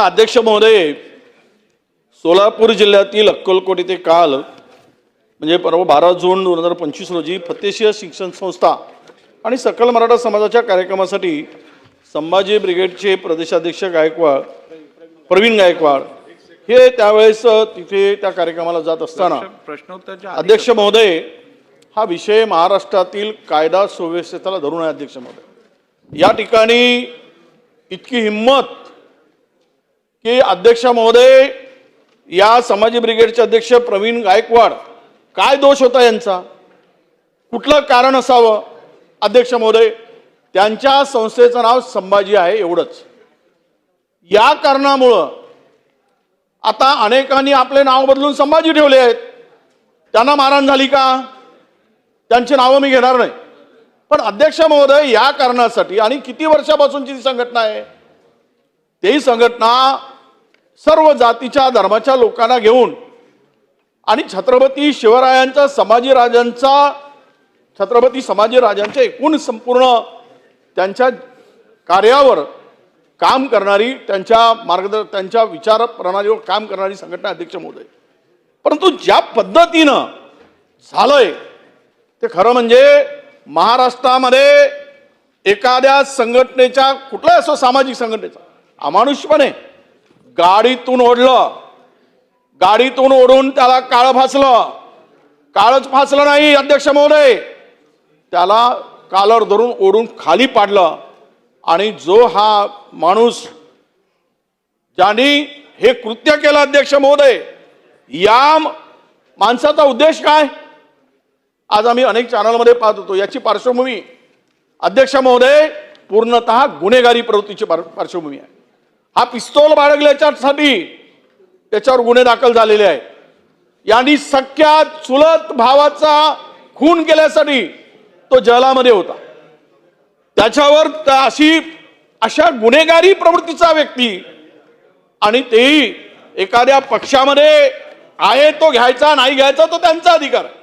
अध्यक्ष महोदय, सोलापूर जिल्ह्यातील अक्कलकोट येथे काल म्हणजे परवा 12 जून 2025 रोजी फतेशीर शिक्षण संस्था आणि सकल मराठा समाजाच्या कार्यक्रमासाठी संभाजी ब्रिगेडचे प्रदेशाध्यक्ष गायकवाड प्रवीण गायकवाड हे त्यावेळेस तिथे त्या कार्यक्रमाला जात असताना अध्यक्ष महोदय, हा विषय महाराष्ट्रातील कायदा सुव्यवस्थेला धरून आहे. अध्यक्ष महोदय, या ठिकाणी इतकी हिम्मत की अध्यक्ष महोदय, या संभाजी ब्रिगेडचे अध्यक्ष प्रवीण गायकवाड, काय दोष होता यांचा, कुठलं कारण असावं? अध्यक्ष महोदय, त्यांच्या संस्थेचं नाव संभाजी आहे एवढंच. या कारणामुळं आता अनेकांनी आपले नाव बदलून संभाजी ठेवले आहेत. त्यांना मारहाण झाली का? त्यांची नावं मी घेणार नाही. पण अध्यक्ष महोदय, या कारणासाठी आणि किती वर्षापासूनची ती संघटना आहे, तेही संघटना सर्व जातीच्या धर्माच्या लोकांना घेऊन आणि छत्रपती शिवरायांचा छत्रपती संभाजीराजांच्या एकूण संपूर्ण त्यांच्या कार्यावर काम करणारी, त्यांच्या विचार प्रणालीवर काम करणारी संघटना अध्यक्ष महोदय. परंतु ज्या पद्धतीनं झालंय ते खरं म्हणजे महाराष्ट्रामध्ये एखाद्या संघटनेच्या, कुठलाही असो सामाजिक संघटनेचा, अमानुषपणे गाडीतून ओढून त्याला काळं फासलं. काळच फासलं नाही अध्यक्ष महोदय, त्याला कालर धरून ओढून खाली पाडलं. आणि जो हा माणूस ज्यांनी हे कृत्य केलं अध्यक्ष महोदय, या माणसाचा उद्देश काय? आज आम्ही अनेक चॅनलमध्ये पाहत होतो. याची पार्श्वभूमी अध्यक्ष महोदय पूर्णतः गुन्हेगारी प्रवृत्तीची पार्श्वभूमी आहे. हा पिस्तूल बाळगल्याच्यासाठी त्याच्यावर गुन्हे दाखल झालेले आहेत. यांनी सख्या चुलत भावाचा खून केल्यासाठी तो जेलामध्ये होता. त्याच्यावर अशा गुन्हेगारी प्रवृत्तीचा व्यक्ती, आणि तेही एखाद्या पक्षामध्ये आहे, तो घ्यायचा नाही घ्यायचा तो त्यांचा अधिकार आहे.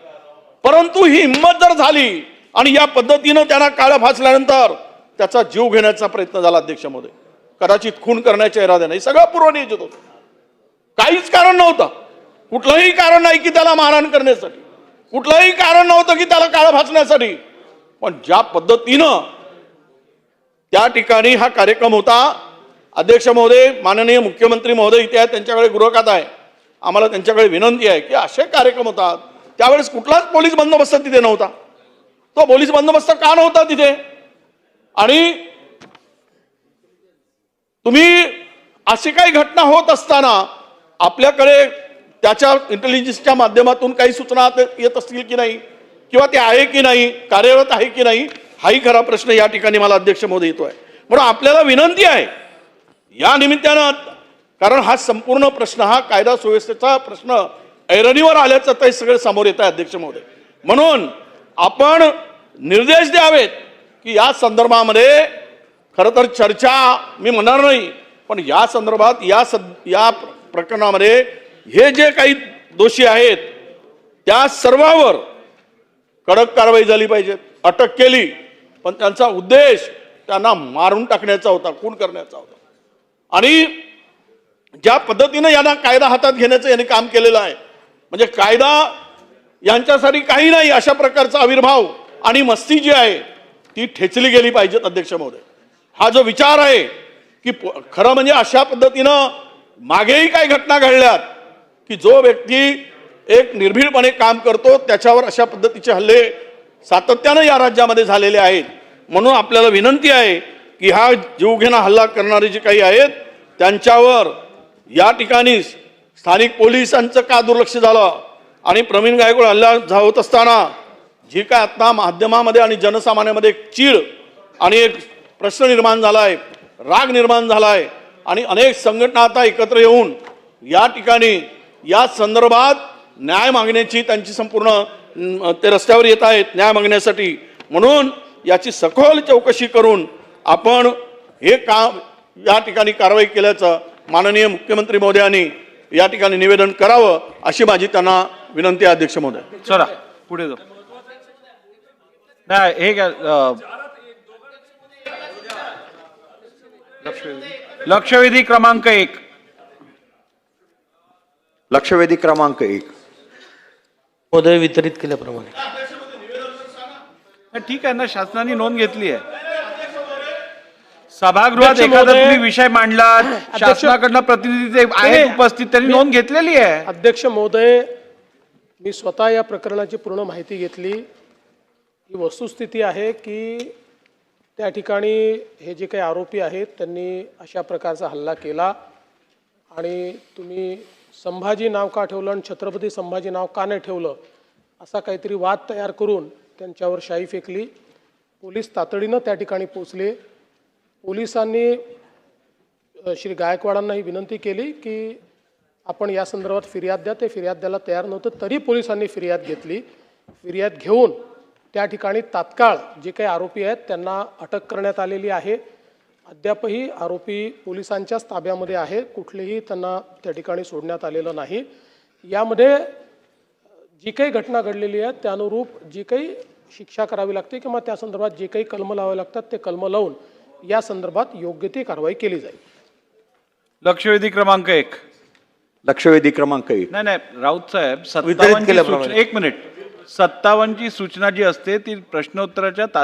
परंतु ही हिंमत जर झाली आणि या पद्धतीनं त्यांना काळं फासल्यानंतर त्याचा जीव घेण्याचा प्रयत्न झाला अध्यक्ष महोदय, कदाचित खून करण्याच्या इराद्याने, सगळं पूर्वनियोजित होतं. काहीच कारण नव्हतं, कुठलंही कारण नाही की त्याला मारहाण करण्यासाठी, कुठलंही कारण नव्हतं की त्याला काळं फासण्यासाठी. पण ज्या पद्धतीनं त्या ठिकाणी हा कार्यक्रम होता, अध्यक्ष महोदय, माननीय मुख्यमंत्री महोदय इथे आहेत, त्यांच्याकडे गृहखात आहे, आम्हाला त्यांच्याकडे विनंती आहे की असे कार्यक्रम होतात त्यावेळेस कुठलाच पोलीस बंदोबस्त तिथे नव्हता. तो पोलीस बंदोबस्त का नव्हता तिथे? आणि तुम्ही अशी काही घटना होत असताना आपल्याकडे त्याच्या इंटेलिजन्सच्या माध्यमातून काही सूचना येत असतील की नाही, किंवा ते आहे की नाही, कार्यरत आहे की नाही, हाही खरा प्रश्न या ठिकाणी मला अध्यक्ष महोदय येतोय. म्हणून आपल्याला विनंती आहे या निमित्तानं, कारण हा संपूर्ण प्रश्न, हा कायदा सुव्यवस्थेचा प्रश्न ऐरणीवर आल्याचं ते सगळे समोर येत आहे अध्यक्ष महोदय. म्हणून आपण निर्देश द्यावेत की या संदर्भामध्ये खरं तर चर्चा मी म्हणणार नाही, पण या संदर्भात या प्रकरणामध्ये हे जे काही दोषी आहेत त्या सर्वांवर कडक कारवाई झाली पाहिजे. अटक केली, पण त्यांचा उद्देश त्यांना मारून टाकण्याचा होता, खून करण्याचा होता. आणि ज्या पद्धतीनं यांना कायदा हातात घेण्याचं यांनी काम केलेलं आहे, म्हणजे कायदा यांच्यासाठी काही नाही, अशा प्रकारचा आविर्भाव आणि मस्ती जी आहे ती ठेचली गेली पाहिजे अध्यक्ष महोदय. हा जो विचार आहे की खरं म्हणजे अशा पद्धतीनं मागेही काही घटना घडल्यात की जो व्यक्ती एक निर्भीडपणे काम करतो त्याच्यावर अशा पद्धतीचे हल्ले सातत्यानं या राज्यामध्ये झालेले आहेत. म्हणून आपल्याला विनंती आहे की हा जीवघेणा हल्ला करणारे जे काही आहेत त्यांच्यावर या ठिकाणी स्थानिक पोलिसांचं का दुर्लक्ष झालं, आणि प्रवीण गायकवाड हल्ला होत असताना जी काय आता माध्यमामध्ये आणि जनसामान्यामध्ये एक चीड आणि एक प्रश्न निर्माण झालाय, राग निर्माण झालाय, आणि अनेक संघटना आता एकत्र येऊन या ठिकाणी या संदर्भात न्याय मागण्याची त्यांची संपूर्ण ते रस्त्यावर येत आहेत न्याय मागण्यासाठी. म्हणून याची सखोल चौकशी करून आपण हे काम या ठिकाणी कारवाई केल्याचं माननीय मुख्यमंत्री महोदयांनी या ठिकाणी निवेदन करावं अशी माझी त्यांना विनंती आहे अध्यक्ष महोदय. चला पुढे जाऊ. नाही हे लक्षवेधी क्रमांक 1 लक्षवेधी क्रमांक 1. महोदय वितरित केल्याप्रमाणे. ठीक आहे ना, शासनाने नोंद घेतली आहे. सभागृहात अध्यक्ष एखादा महोदय- तुम्ही विषय मांडला, शासनाकडनं प्रतिनिधी ते आहेत उपस्थित, त्यांनी नोंद घेतलेली आहे. अध्यक्ष महोदय, मी स्वतः या प्रकरणाची पूर्ण माहिती घेतली. ही वस्तुस्थिती आहे की त्या ठिकाणी हे जे काही आरोपी आहेत त्यांनी अशा प्रकारचा हल्ला केला आणि तुम्ही संभाजी नाव का ठेवलं आणि छत्रपती संभाजी नाव का नाही ठेवलं असा काहीतरी वाद तयार करून त्यांच्यावर शाई फेकली. पोलीस तातडीनं त्या ठिकाणी पोचले. पोलिसांनी श्री गायकवाडांना ही विनंती केली की आपण या संदर्भात फिर्याद द्या. ते फिर्याद द्यायला तयार नव्हतं, तरी पोलिसांनी फिर्याद घेतली. फिर्याद घेऊन त्या ठिकाणी तात्काळ जे काही आरोपी आहेत त्यांना अटक करण्यात आलेली आहे. अद्यापही आरोपी पोलिसांच्याच ताब्यामध्ये आहे. कुठलेही त्यांना त्या ठिकाणी सोडण्यात आलेलं नाही. यामध्ये जी काही घटना घडलेली आहे त्यानुरूप जी काही शिक्षा करावी लागते किंवा त्या संदर्भात जे काही कलम लावावे लागतात ते कलम लावून या संदर्भात योग्य ती कारवाई केली जाईल. लक्षवेधी क्रमांक 1. लक्षवेधी क्रमांक 1. नाही नाही, राऊत साहेब, वितरित 57 ची केल्याप्रमाणे. सूचना, एक मिनिट, 57 ची सूचना जी असते ती प्रश्नोत्तराच्या